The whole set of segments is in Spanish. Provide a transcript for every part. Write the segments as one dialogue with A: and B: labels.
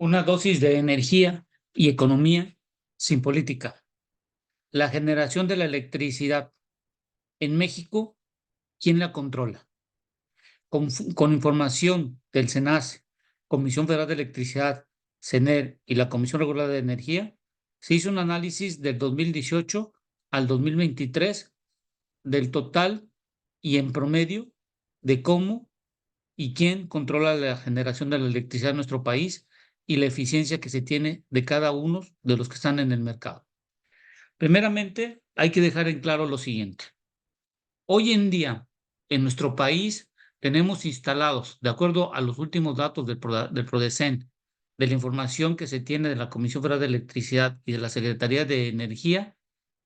A: Una dosis de energía y economía sin política. La generación de la electricidad en México, ¿quién la controla? Con información del SENACE, Comisión Federal de Electricidad, CENER y la Comisión Regular de Energía, se hizo un análisis del 2018 al 2023 del total y en promedio de cómo y quién controla la generación de la electricidad en nuestro país y la eficiencia que se tiene de cada uno de los que están en el mercado. Primeramente, hay que dejar en claro lo siguiente. Hoy en día, en nuestro país, tenemos instalados, de acuerdo a los últimos datos del PRODECEN, de la información que se tiene de la Comisión Federal de Electricidad y de la Secretaría de Energía,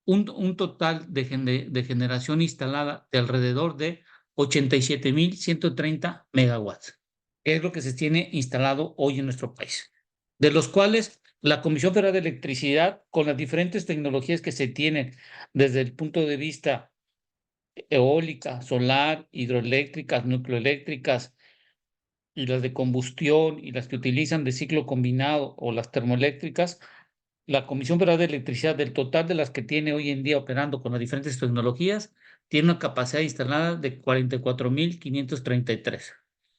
A: un total de generación instalada de alrededor de 87,130 megawatts, que es lo que se tiene instalado hoy en nuestro país, de los cuales la Comisión Federal de Electricidad, con las diferentes tecnologías que se tienen desde el punto de vista eólica, solar, hidroeléctricas, nucleoeléctricas y las de combustión y las que utilizan de ciclo combinado o las termoeléctricas, la Comisión Federal de Electricidad, del total de las que tiene hoy en día operando con las diferentes tecnologías, tiene una capacidad instalada de 44,533.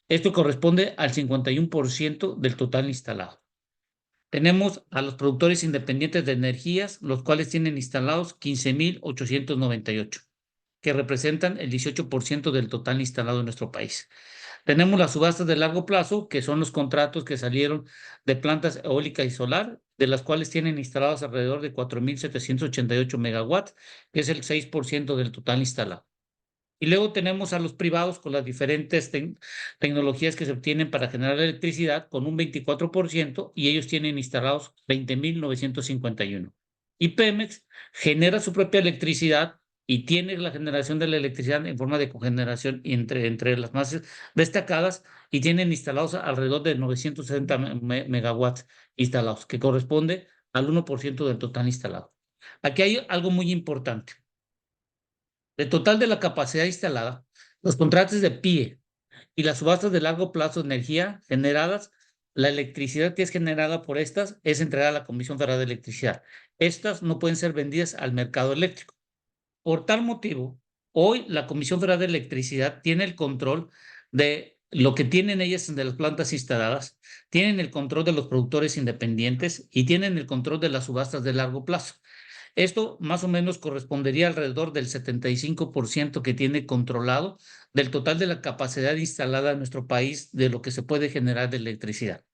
A: Esto corresponde al 51% del total instalado. Tenemos a los productores independientes de energías, los cuales tienen instalados 15,898, que representan el 18% del total instalado en nuestro país. Tenemos las subastas de largo plazo, que son los contratos que salieron de plantas eólica y solar, de las cuales tienen instalados alrededor de 4,788 megawatts, que es el 6% del total instalado. Y luego tenemos a los privados con las diferentes tecnologías que se obtienen para generar electricidad con un 24% y ellos tienen instalados 20,951. Y Pemex genera su propia electricidad y tiene la generación de la electricidad en forma de cogeneración entre las más destacadas y tienen instalados alrededor de 960 megawatts instalados, que corresponde al 1% del total instalado. Aquí hay algo muy importante. Del total de la capacidad instalada, los contratos de PIE y las subastas de largo plazo de energía generadas, la electricidad que es generada por estas es entregada a la Comisión Federal de Electricidad. Estas no pueden ser vendidas al mercado eléctrico. Por tal motivo, hoy la Comisión Federal de Electricidad tiene el control de lo que tienen ellas de las plantas instaladas, tienen el control de los productores independientes y tienen el control de las subastas de largo plazo. Esto más o menos correspondería alrededor del 75% que tiene controlado del total de la capacidad instalada en nuestro país de lo que se puede generar de electricidad.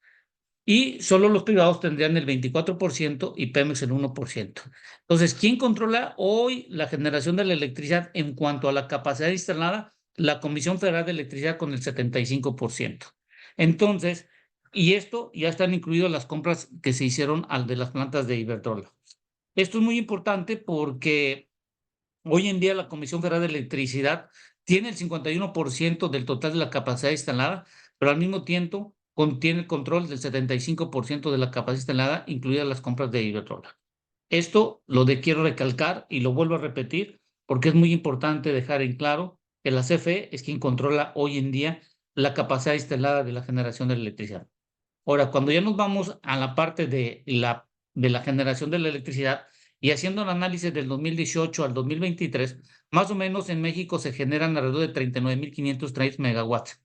A: Y solo los privados tendrían el 24% y Pemex el 1%. Entonces, ¿quién controla hoy la generación de la electricidad en cuanto a la capacidad instalada? La Comisión Federal de Electricidad con el 75%. Entonces, y esto ya están incluidas las compras que se hicieron al de las plantas de Iberdrola. Esto es muy importante porque hoy en día la Comisión Federal de Electricidad tiene el 51% del total de la capacidad instalada, pero al mismo tiempo contiene el control del 75% de la capacidad instalada, incluidas las compras de Iberdrola. Esto quiero recalcar y lo vuelvo a repetir porque es muy importante dejar en claro que la CFE es quien controla hoy en día la capacidad instalada de la generación de la electricidad. Ahora, cuando ya nos vamos a la parte de la generación de la electricidad y haciendo el análisis del 2018 al 2023, más o menos en México se generan alrededor de 39,503 megawatts.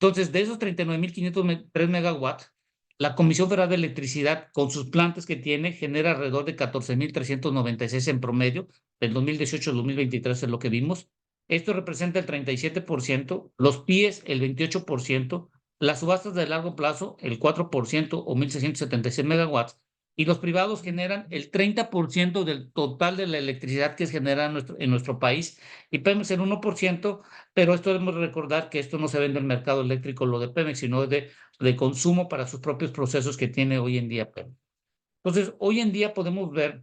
A: Entonces, de esos 39,503 megawatts, la Comisión Federal de Electricidad, con sus plantas que tiene, genera alrededor de 14,396 en promedio, del 2018 al 2023 es lo que vimos. Esto representa el 37%, los PIEs el 28%, las subastas de largo plazo el 4% o 1,676 megawatts, y los privados generan el 30% del total de la electricidad que es generada en nuestro país, y Pemex el 1%, pero esto debemos recordar que esto no se vende en el mercado eléctrico, lo de Pemex, sino de consumo para sus propios procesos que tiene hoy en día Pemex. Entonces, hoy en día podemos ver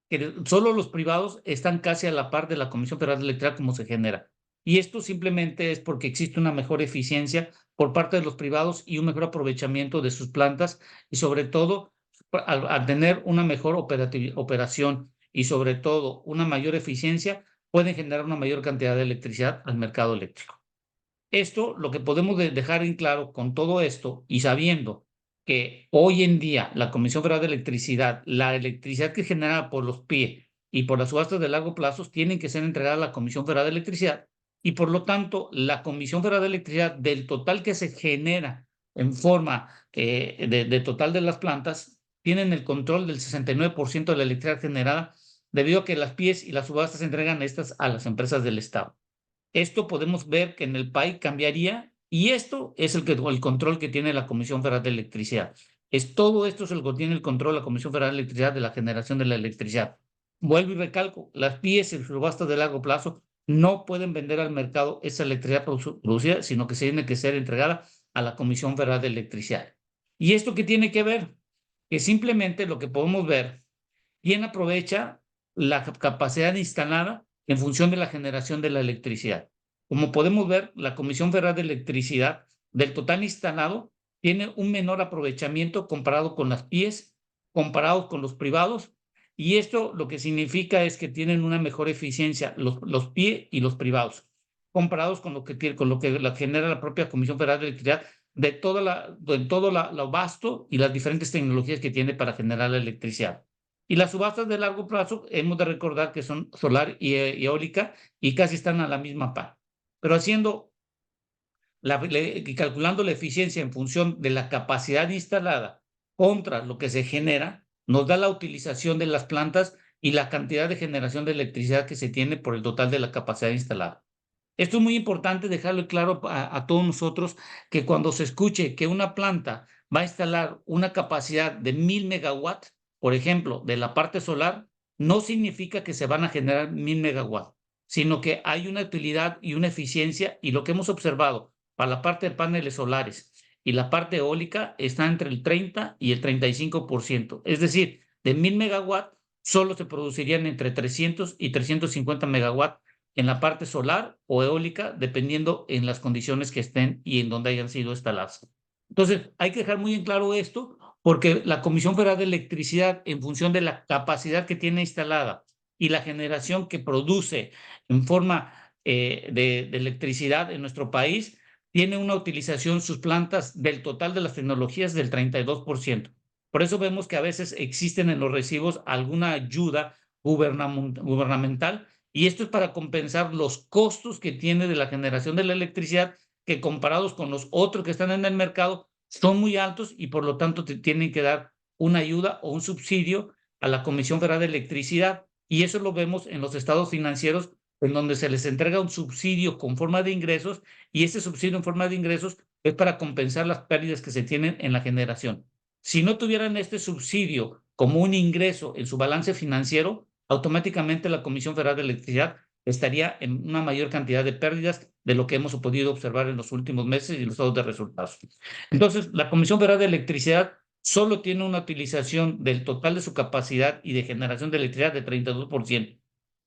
A: que solo los privados están casi a la par de la Comisión Federal de Electricidad como se genera. Y esto simplemente es porque existe una mejor eficiencia por parte de los privados y un mejor aprovechamiento de sus plantas y sobre todo al tener una mejor operación y sobre todo una mayor eficiencia, pueden generar una mayor cantidad de electricidad al mercado eléctrico. Esto, lo que podemos dejar en claro con todo esto y sabiendo que hoy en día la Comisión Federal de Electricidad, la electricidad que es generada por los PIE y por las subastas de largo plazo, tienen que ser entregadas a la Comisión Federal de Electricidad y por lo tanto la Comisión Federal de Electricidad del total que se genera en forma de total de las plantas, tienen el control del 69% de la electricidad generada debido a que las PIEs y las subastas se entregan estas a las empresas del Estado. Esto podemos ver que en el país cambiaría y esto es el control que tiene la Comisión Federal de Electricidad. Todo esto es el que tiene el control la Comisión Federal de Electricidad de la generación de la electricidad. Vuelvo y recalco, las PIEs y subastas de largo plazo no pueden vender al mercado esa electricidad producida, sino que se tiene que ser entregada a la Comisión Federal de Electricidad. ¿Y esto qué tiene que ver? Que simplemente lo que podemos ver, ¿quién aprovecha la capacidad instalada en función de la generación de la electricidad? Como podemos ver, la Comisión Federal de Electricidad del total instalado tiene un menor aprovechamiento comparado con las PIEs, comparado con los privados, y esto lo que significa es que tienen una mejor eficiencia los PIE y los privados, comparados con lo que la genera la propia Comisión Federal de Electricidad de todo lo vasto y las diferentes tecnologías que tiene para generar la electricidad. Y las subastas de largo plazo, hemos de recordar que son solar y eólica y casi están a la misma par. Pero calculando la eficiencia en función de la capacidad instalada contra lo que se genera, nos da la utilización de las plantas y la cantidad de generación de electricidad que se tiene por el total de la capacidad instalada. Esto es muy importante dejarlo claro a todos nosotros que cuando se escuche que una planta va a instalar una capacidad de 1000 megawatts, por ejemplo, de la parte solar, no significa que se van a generar 1000 megawatts, sino que hay una utilidad y una eficiencia y lo que hemos observado para la parte de paneles solares y la parte eólica está entre el 30 y el 35%. Es decir, de 1000 megawatts solo se producirían entre 300 y 350 megawatts en la parte solar o eólica, dependiendo en las condiciones que estén y en donde hayan sido instaladas. Entonces, hay que dejar muy en claro esto, porque la Comisión Federal de Electricidad, en función de la capacidad que tiene instalada y la generación que produce en forma de electricidad en nuestro país, tiene una utilización, sus plantas, del total de las tecnologías del 32%. Por eso vemos que a veces existen en los recibos alguna ayuda gubernamental y esto es para compensar los costos que tiene de la generación de la electricidad, que comparados con los otros que están en el mercado, son muy altos y por lo tanto te tienen que dar una ayuda o un subsidio a la Comisión Federal de Electricidad. Y eso lo vemos en los estados financieros, en donde se les entrega un subsidio con forma de ingresos y ese subsidio en forma de ingresos es para compensar las pérdidas que se tienen en la generación. Si no tuvieran este subsidio como un ingreso en su balance financiero, automáticamente la Comisión Federal de Electricidad estaría en una mayor cantidad de pérdidas de lo que hemos podido observar en los últimos meses y los estados de resultados. Entonces, la Comisión Federal de Electricidad solo tiene una utilización del total de su capacidad y de generación de electricidad de 32%.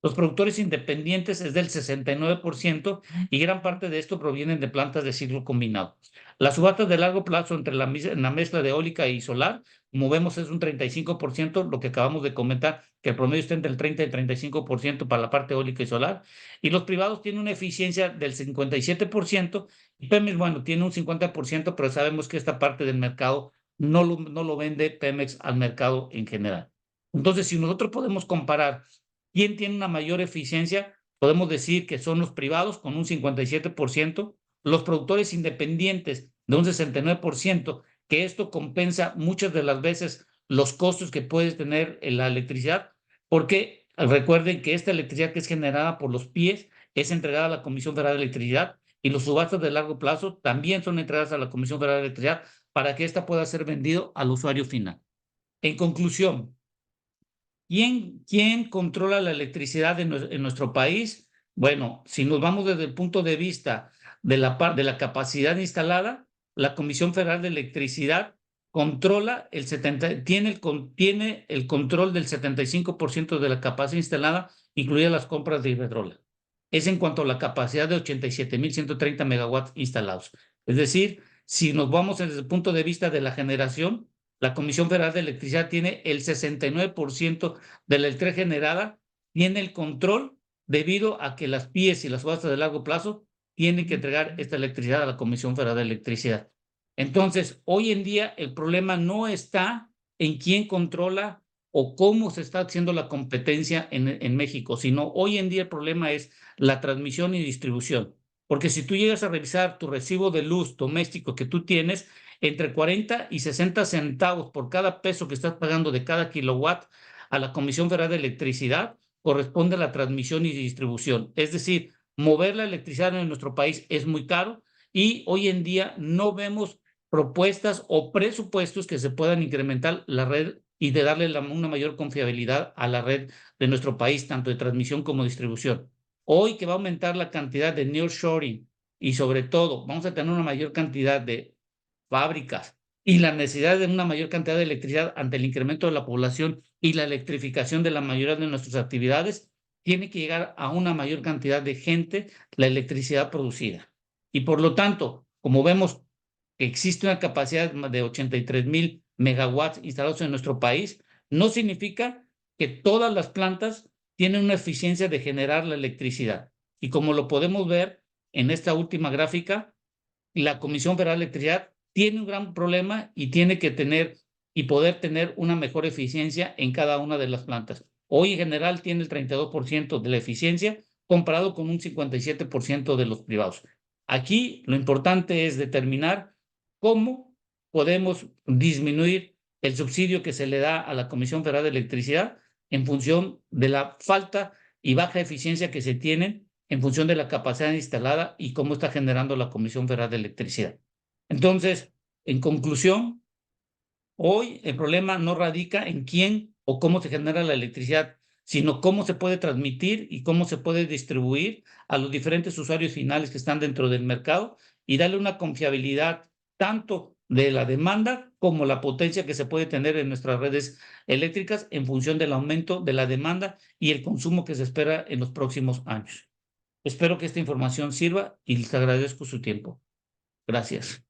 A: Los productores independientes es del 69% y gran parte de esto provienen de plantas de ciclo combinado. Las subastas de largo plazo entre la mezcla de eólica y solar, como vemos, es un 35%, lo que acabamos de comentar, que el promedio está entre el 30 y el 35% para la parte eólica y solar. Y los privados tienen una eficiencia del 57%, y Pemex, bueno, tiene un 50%, pero sabemos que esta parte del mercado no lo vende Pemex al mercado en general. Entonces, si nosotros podemos comparar quién tiene una mayor eficiencia, podemos decir que son los privados con un 57%, los productores independientes de un 69%, que esto compensa muchas de las veces los costos que puede tener en la electricidad, porque recuerden que esta electricidad que es generada por los PIEs es entregada a la Comisión Federal de Electricidad y los subastas de largo plazo también son entregadas a la Comisión Federal de Electricidad para que ésta pueda ser vendido al usuario final. En conclusión, ¿quién controla la electricidad en nuestro país? Bueno, si nos vamos desde el punto de vista de la capacidad instalada, la Comisión Federal de Electricidad tiene el control del 75% de la capacidad instalada, incluidas las compras de Iberdrola. Es en cuanto a la capacidad de 87,130 megawatts instalados. Es decir, si nos vamos desde el punto de vista de la generación, la Comisión Federal de Electricidad tiene el 69% de la electricidad generada, tiene el control debido a que las PIEs y las subastas de largo plazo tienen que entregar esta electricidad a la Comisión Federal de Electricidad. Entonces, hoy en día el problema no está en quién controla o cómo se está haciendo la competencia en México, sino hoy en día el problema es la transmisión y distribución. Porque si tú llegas a revisar tu recibo de luz doméstico que tú tienes, entre 40 y 60 centavos por cada peso que estás pagando de cada kilowatt a la Comisión Federal de Electricidad corresponde a la transmisión y distribución. Es decir, mover la electricidad en nuestro país es muy caro y hoy en día no vemos propuestas o presupuestos que se puedan incrementar la red y de darle una mayor confiabilidad a la red de nuestro país, tanto de transmisión como distribución. Hoy que va a aumentar la cantidad de nearshoring y sobre todo vamos a tener una mayor cantidad de fábricas y la necesidad de una mayor cantidad de electricidad ante el incremento de la población y la electrificación de la mayoría de nuestras actividades, tiene que llegar a una mayor cantidad de gente la electricidad producida. Y por lo tanto, como vemos que existe una capacidad de 83,000 megawatts instalados en nuestro país, no significa que todas las plantas tienen una eficiencia de generar la electricidad. Y como lo podemos ver en esta última gráfica, la Comisión Federal de Electricidad tiene un gran problema y tiene que tener y poder tener una mejor eficiencia en cada una de las plantas. Hoy en general tiene el 32% de la eficiencia comparado con un 57% de los privados. Aquí lo importante es determinar cómo podemos disminuir el subsidio que se le da a la Comisión Federal de Electricidad en función de la falta y baja eficiencia que se tienen en función de la capacidad instalada y cómo está generando la Comisión Federal de Electricidad. Entonces, en conclusión, hoy el problema no radica en quién o cómo se genera la electricidad, sino cómo se puede transmitir y cómo se puede distribuir a los diferentes usuarios finales que están dentro del mercado y darle una confiabilidad tanto de la demanda como la potencia que se puede tener en nuestras redes eléctricas en función del aumento de la demanda y el consumo que se espera en los próximos años. Espero que esta información sirva y les agradezco su tiempo. Gracias.